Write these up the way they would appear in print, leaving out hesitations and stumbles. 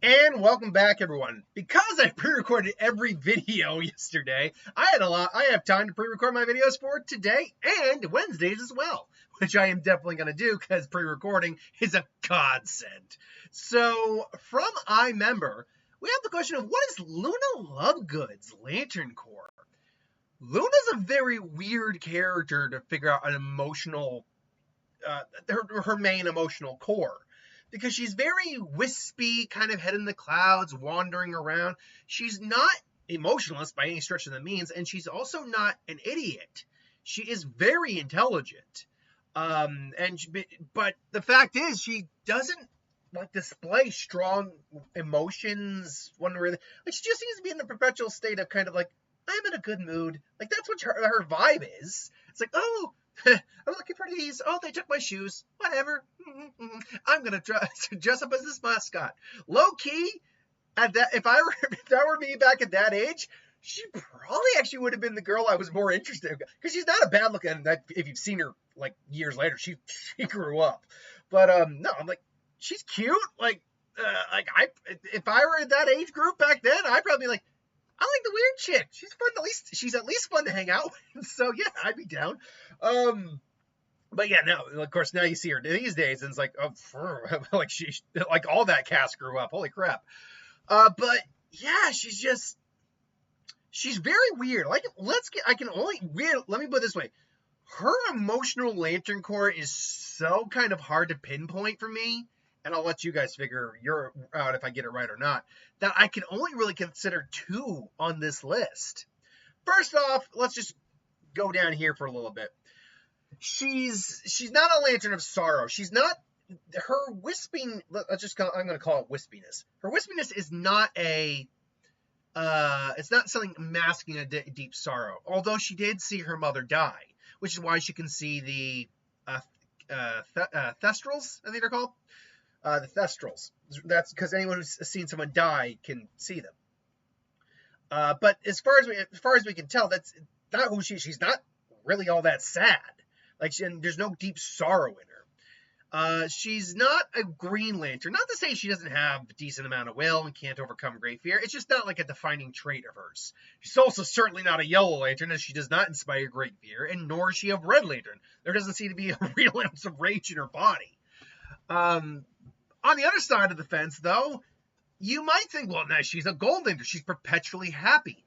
And welcome back, everyone. Because I pre-recorded every video yesterday, I have time to pre-record my videos for today and Wednesdays as well, which I am definitely going to do because pre-recording is a godsend. So, from iMember, we have the question of what is Luna Lovegood's Lantern Corps? Luna's a very weird character to figure out an emotional, her main emotional core. Because she's very wispy, kind of head in the clouds, wandering around. She's not emotionless by any stretch of the means, and she's also not an idiot. She is very intelligent. But the fact is, she doesn't display strong emotions one way or the other. She just seems to be in the perpetual state of kind of I'm in a good mood. That's what her vibe is. It's oh, I'm looking for these. Oh, they took my shoes. Whatever. I'm gonna dress up as this mascot. Low key, at that, if that were me back at that age, she probably actually would have been the girl I was more interested in, because she's not a bad looking. If you've seen her years later, she grew up. But no, I'm she's cute. If I were in that age group back then, I'd probably be I like the weird chick. She's fun. She's at least fun to hang out with. So yeah, I'd be down. But yeah, now of course now you see her these days, and it's she all that cast grew up. Holy crap! But yeah, she's very weird. Let me put it this way: her emotional Lantern Corps is so kind of hard to pinpoint for me. And I'll let you guys figure out if I get it right or not, that I can only really consider two on this list. First off, let's just go down here for a little bit. She's not a Lantern of Sorrow. She's not, her wisping, I'm going to call it wispiness. Her wispiness is not it's not something masking a deep sorrow. Although she did see her mother die, which is why she can see the Thestrals, I think they're called. The Thestrals. That's because anyone who's seen someone die can see them. But as far as we can tell, that's not who she's not really all that sad. There's no deep sorrow in her. She's not a Green Lantern. Not to say she doesn't have a decent amount of will and can't overcome great fear. It's just not a defining trait of hers. She's also certainly not a Yellow Lantern, as she does not inspire great fear, and nor is she a Red Lantern. There doesn't seem to be a real ounce of rage in her body. On the other side of the fence, though, you might think, well, now she's a Gold Lantern. She's perpetually happy.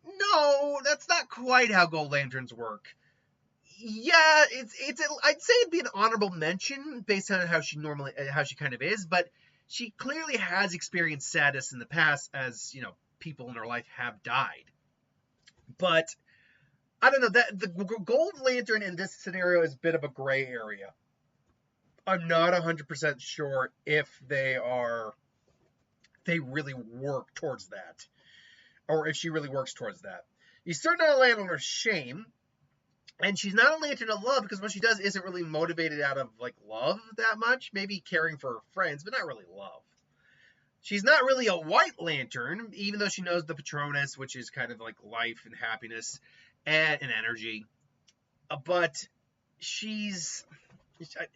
No, that's not quite how Gold Lanterns work. Yeah, I'd say it'd be an honorable mention based on how she kind of is, but she clearly has experienced sadness in the past, as people in her life have died. But I don't know, that the Gold Lantern in this scenario is a bit of a gray area. I'm not 100% sure if they really work towards that, or if she really works towards that. She's certainly not a Lantern of shame, and she's not a Lantern of love, because what she does isn't really motivated out of love that much. Maybe caring for her friends, but not really love. She's not really a White Lantern, even though she knows the Patronus, which is kind of life and happiness and energy. But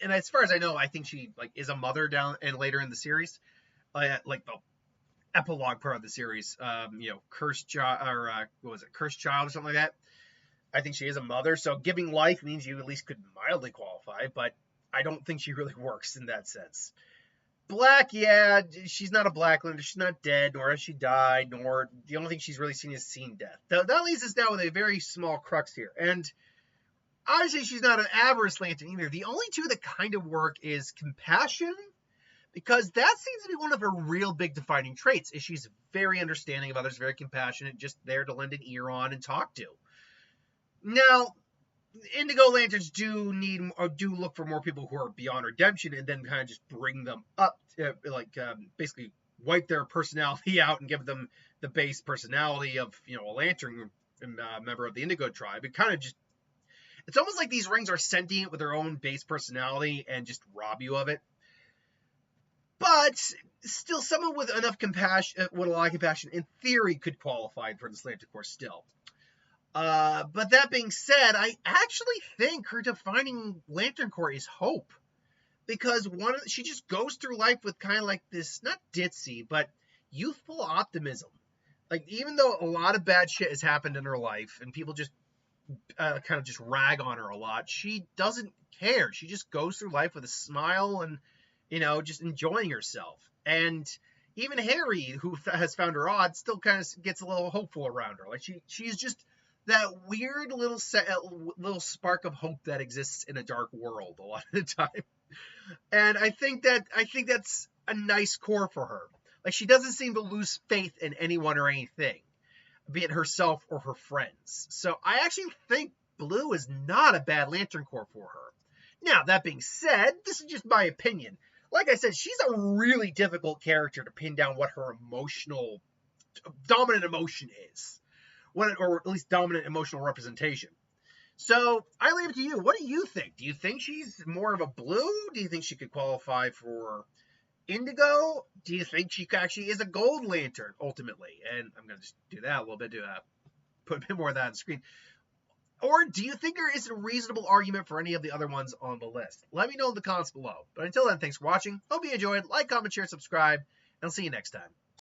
and as far as I know, I think she is a mother down and later in the series, the epilogue part of the series, Cursed Child, or what was it, Cursed Child or something like that. I think she is a mother, so giving life means you at least could mildly qualify, but I don't think she really works in that sense. Black, yeah, she's not a Black Lantern. She's not dead, nor has she died, nor the only thing she's really seen is seen death. That leaves us now with a very small crux here, and obviously, she's not an Avarice Lantern either. The only two that kind of work is Compassion, because that seems to be one of her real big defining traits, is she's very understanding of others, very compassionate, just there to lend an ear on and talk to. Now, Indigo Lanterns do look for more people who are beyond redemption, and then kind of just bring them up, basically wipe their personality out and give them the base personality of a Lantern member of the Indigo tribe. It kind of just, it's almost like these rings are sentient with their own base personality and just rob you of it. But still, someone with enough compassion, with a lot of compassion, in theory, could qualify for this Lantern Corps still. But that being said, I actually think her defining Lantern Corps is hope. because she just goes through life with kind of like this, not ditzy, but youthful optimism. Like, even though a lot of bad shit has happened in her life and people just kind of just rag on her a lot, she doesn't care. She just goes through life with a smile and, just enjoying herself. And even Harry, who has found her odd, still kind of gets a little hopeful around her. Like, she's just that weird little spark of hope that exists in a dark world a lot of the time. And I think that's a nice core for her. Like, she doesn't seem to lose faith in anyone or anything, be it herself or her friends. So I actually think Blue is not a bad Lantern Corps for her. Now, that being said, this is just my opinion. Like I said, she's a really difficult character to pin down what her dominant emotion is. Or at least dominant emotional representation. So I leave it to you. What do you think? Do you think she's more of a Blue? Do you think she could qualify for Indigo? Do you think she actually is a Gold Lantern ultimately? And I'm going to just do that a little bit to put a bit more of that on the screen. Or do you think there is a reasonable argument for any of the other ones on the list? Let me know in the comments below. But until then, thanks for watching. Hope you enjoyed. Like, comment, share, subscribe, and I'll see you next time.